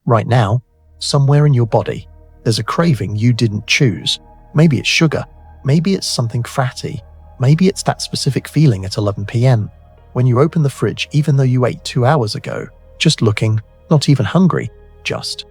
Right now, somewhere in your body, there's a craving you didn't choose. Maybe it's sugar, maybe it's something fatty, maybe it's that specific feeling at 11 p.m. when you open the fridge even though you ate 2 hours ago, just looking, not even hungry, just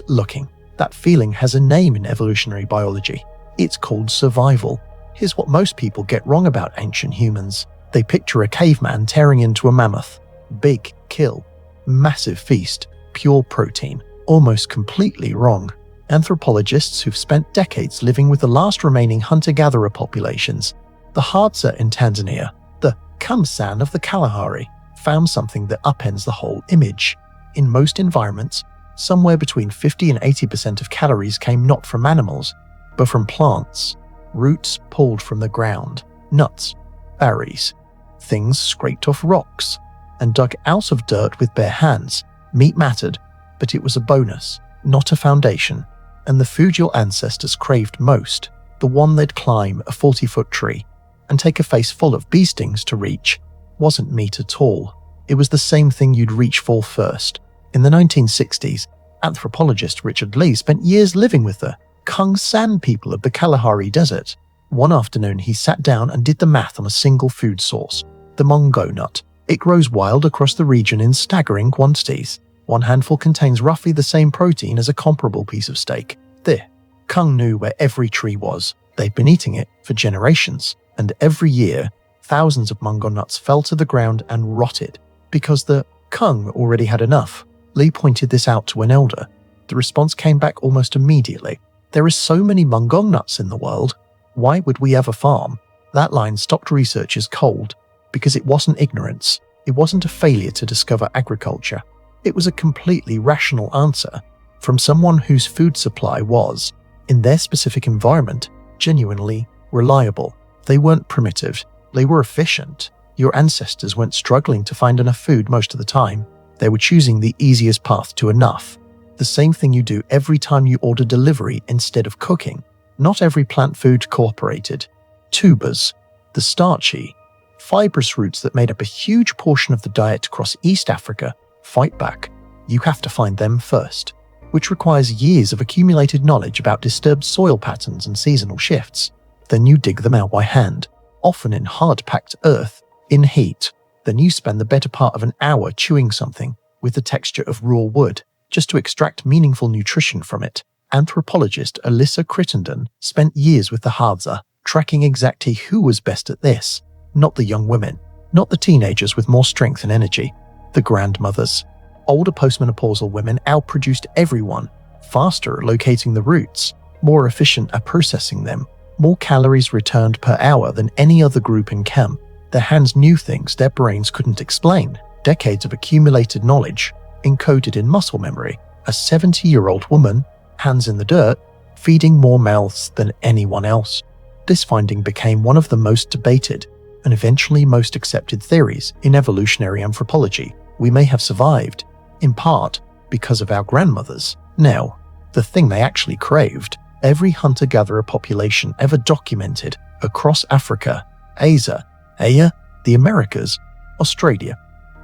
looking. That feeling has a name in evolutionary biology. It's called survival. Here's what most people get wrong about ancient humans. They picture a caveman tearing into a mammoth. Big kill, massive feast, pure protein. Almost completely wrong. Anthropologists who've spent decades living with the last remaining hunter-gatherer populations, the Hadza in Tanzania, the Kamsan of the Kalahari, found something that upends the whole image. In most environments, somewhere between 50 and 80% of calories came not from animals, but from plants, roots pulled from the ground, nuts, berries, things scraped off rocks, and dug out of dirt with bare hands. Meat mattered, but it was a bonus, not a foundation. And the food your ancestors craved most, the one they'd climb a 40-foot tree and take a face full of bee stings to reach, wasn't meat at all. It was the same thing you'd reach for first. In the 1960s, anthropologist Richard Lee spent years living with the Kungsan people of the Kalahari Desert. One afternoon he sat down and did the math on a single food source, the mongo nut. It grows wild across the region in staggering quantities. One handful contains roughly the same protein as a comparable piece of steak. The Kung knew where every tree was. They'd been eating it for generations, and every year, thousands of mongo nuts fell to the ground and rotted because the Kung already had enough. Lee pointed this out to an elder. The response came back almost immediately. There are so many mongo nuts in the world. Why would we ever farm? That line stopped researchers cold because it wasn't ignorance. It wasn't a failure to discover agriculture. It was a completely rational answer from someone whose food supply was, in their specific environment, genuinely reliable. They weren't primitive. They were efficient. Your ancestors weren't struggling to find enough food most of the time. They were choosing the easiest path to enough. The same thing you do every time you order delivery instead of cooking. Not every plant food cooperated. Tubers, the starchy, fibrous roots that made up a huge portion of the diet across East Africa, fight back. You have to find them first, which requires years of accumulated knowledge about disturbed soil patterns and seasonal shifts. Then you dig them out by hand, often in hard-packed earth, in heat. Then you spend the better part of an hour chewing something with the texture of raw wood, just to extract meaningful nutrition from it. Anthropologist Alyssa Crittenden spent years with the Hadza, tracking exactly who was best at this. Not the young women, not the teenagers with more strength and energy, the grandmothers. Older postmenopausal women outproduced everyone, faster at locating the roots, more efficient at processing them, more calories returned per hour than any other group in camp. Their hands knew things their brains couldn't explain. Decades of accumulated knowledge, encoded in muscle memory. A 70-year-old woman, hands in the dirt, feeding more mouths than anyone else. This finding became one of the most debated and eventually most accepted theories in evolutionary anthropology. We may have survived, in part, because of our grandmothers. Now, the thing they actually craved, every hunter-gatherer population ever documented across Africa, Asia, the Americas, Australia,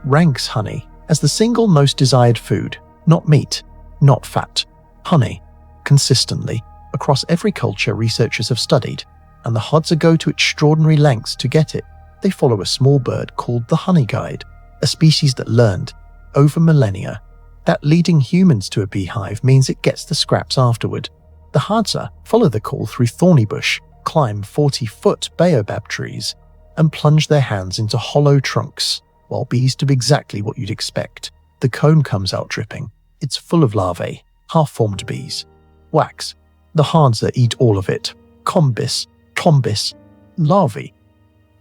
ranks honey as the single most desired food, not meat, not fat, honey, consistently, across every culture researchers have studied, and the Hadza go to extraordinary lengths to get it. They follow a small bird called the honey guide, a species that learned, over millennia, that leading humans to a beehive means it gets the scraps afterward. The Hadza follow the call through thorny bush, climb 40-foot baobab trees, and plunge their hands into hollow trunks, while bees do exactly what you'd expect. The cone comes out dripping. It's full of larvae, half-formed bees. Wax. The Hadza eat all of it. Combis, tombis, larvae.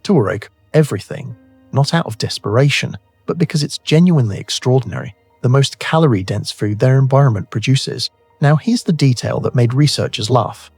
Tuareg, everything. Not out of desperation, but because it's genuinely extraordinary. The most calorie-dense food their environment produces. Now here's the detail that made researchers laugh.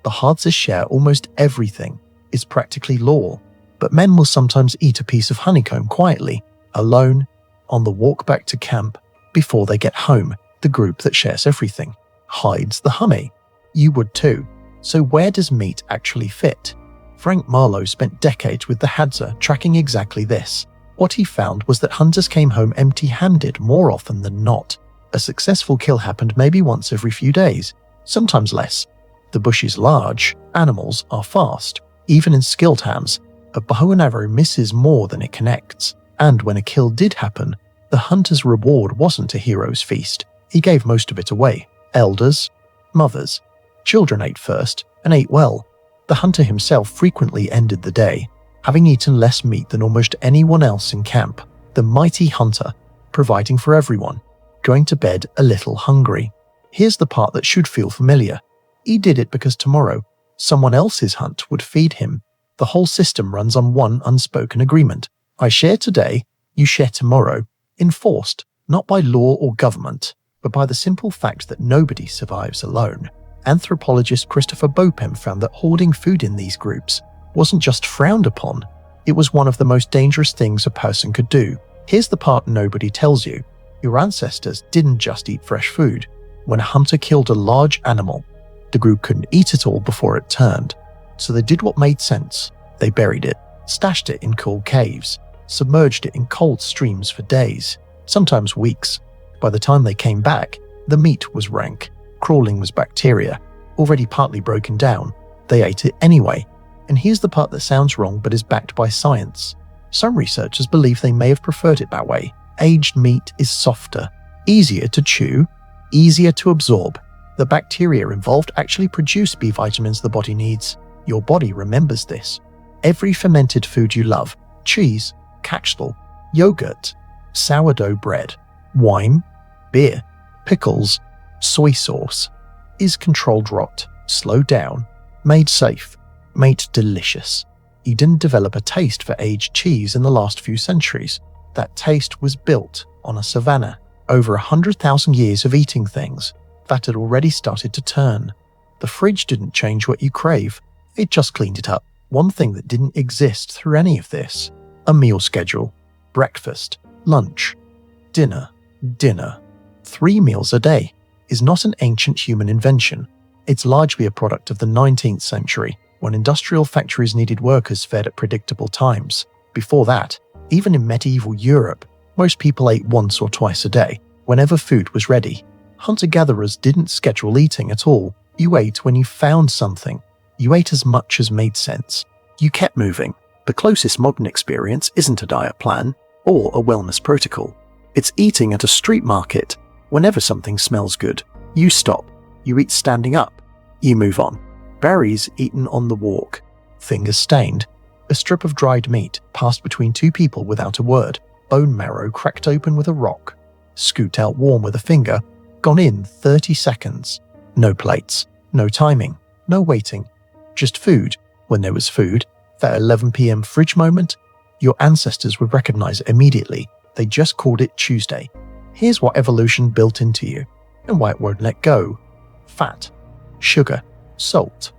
The Hadza share almost everything. It's practically law. But men will sometimes eat a piece of honeycomb quietly, alone, on the walk back to camp, before they get home. The group that shares everything hides the honey. You would too. So where does meat actually fit? Frank Marlowe spent decades with the Hadza tracking exactly this. What he found was that hunters came home empty-handed more often than not. A successful kill happened maybe once every few days, sometimes less. The bush is large, animals are fast. Even in skilled hands, a bow and arrow misses more than it connects. And when a kill did happen, the hunter's reward wasn't a hero's feast. He gave most of it away. Elders, mothers, children ate first, and ate well. The hunter himself frequently ended the day, having eaten less meat than almost anyone else in camp. The mighty hunter, providing for everyone, going to bed a little hungry. Here's the part that should feel familiar. He did it because tomorrow, someone else's hunt would feed him. The whole system runs on one unspoken agreement. I share today, you share tomorrow, enforced not by law or government, but by the simple fact that nobody survives alone. Anthropologist Christopher Bopem found that hoarding food in these groups wasn't just frowned upon, it was one of the most dangerous things a person could do. Here's the part nobody tells you. Your ancestors didn't just eat fresh food. When a hunter killed a large animal, the group couldn't eat it all before it turned. So they did what made sense. They buried it, stashed it in cool caves, submerged it in cold streams for days, sometimes weeks. By the time they came back, the meat was rank, crawling with bacteria, already partly broken down. They ate it anyway. And here's the part that sounds wrong but is backed by science. Some researchers believe they may have preferred it that way. Aged meat is softer, easier to chew, easier to absorb. The bacteria involved actually produce B vitamins the body needs. Your body remembers this. Every fermented food you love, cheese, catchtle, yogurt, sourdough bread, wine, beer, pickles, soy sauce, is controlled rot, slowed down, made safe, made delicious. You didn't develop a taste for aged cheese in the last few centuries. That taste was built on a savanna, over 100,000 years of eating things that had already started to turn. The fridge didn't change what you crave, it just cleaned it up. One thing that didn't exist through any of this: a meal schedule. Breakfast, lunch, dinner. 3 meals a day is not an ancient human invention. It's largely a product of the 19th century, when industrial factories needed workers fed at predictable times. Before that, even in medieval Europe, most people ate once or twice a day, whenever food was ready. Hunter-gatherers didn't schedule eating at all. You ate when you found something. You ate as much as made sense. You kept moving. The closest modern experience isn't a diet plan or a wellness protocol. It's eating at a street market. Whenever something smells good, you stop. You eat standing up. You move on. Berries eaten on the walk. Fingers stained. A strip of dried meat passed between 2 people without a word. Bone marrow cracked open with a rock. Scooped out warm with a finger. Gone in 30 seconds. No plates. No timing. No waiting. Just food. When there was food, that 11 p.m. fridge moment, your ancestors would recognize it immediately. They just called it Tuesday. Here's what evolution built into you, and why it won't let go. Fat, sugar, salt.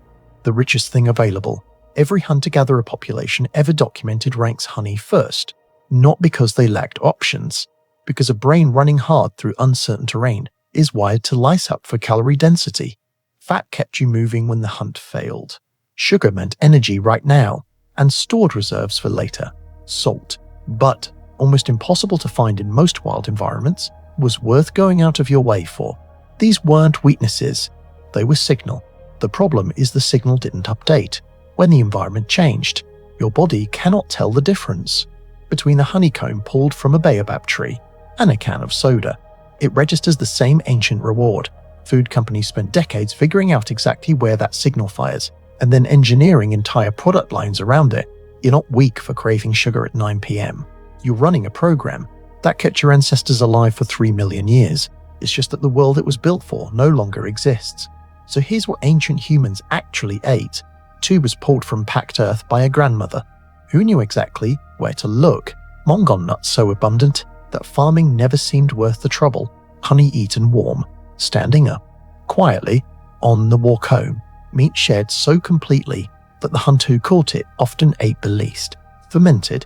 The richest thing available. Every hunter-gatherer population ever documented ranks honey first, not because they lacked options, because a brain running hard through uncertain terrain is wired to lice up for calorie density. Fat kept you moving when the hunt failed. Sugar meant energy right now, and stored reserves for later. Salt, but almost impossible to find in most wild environments, was worth going out of your way for. These weren't weaknesses, they were signal. The problem is the signal didn't update. When the environment changed, your body cannot tell the difference between the honeycomb pulled from a baobab tree and a can of soda. It registers the same ancient reward. Food companies spent decades figuring out exactly where that signal fires, and then engineering entire product lines around it. You're not weak for craving sugar at 9 p.m. You're running a program that kept your ancestors alive for 3 million years. It's just that the world it was built for no longer exists. So here's what ancient humans actually ate. Tubers pulled from packed earth by a grandmother, who knew exactly where to look. Mongon nuts so abundant that farming never seemed worth the trouble. Honey eaten warm, standing up, quietly, on the walk home. Meat shared so completely that the hunter who caught it often ate the least. Fermented,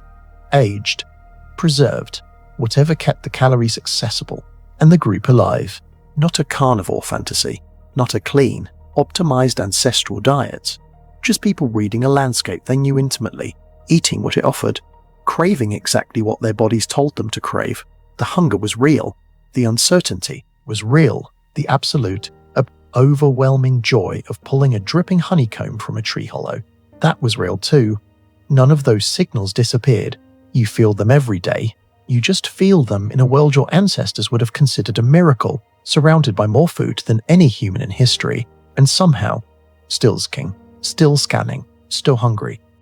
aged, preserved, whatever kept the calories accessible and the group alive. Not a carnivore fantasy, not a clean, optimized ancestral diet. Just people reading a landscape they knew intimately, eating what it offered, craving exactly what their bodies told them to crave. The hunger was real, the uncertainty was real, the absolute, overwhelming joy of pulling a dripping honeycomb from a tree hollow. That was real too. None of those signals disappeared. You feel them every day. You just feel them in a world your ancestors would have considered a miracle, surrounded by more food than any human in history, and somehow, still king, still scanning, still hungry,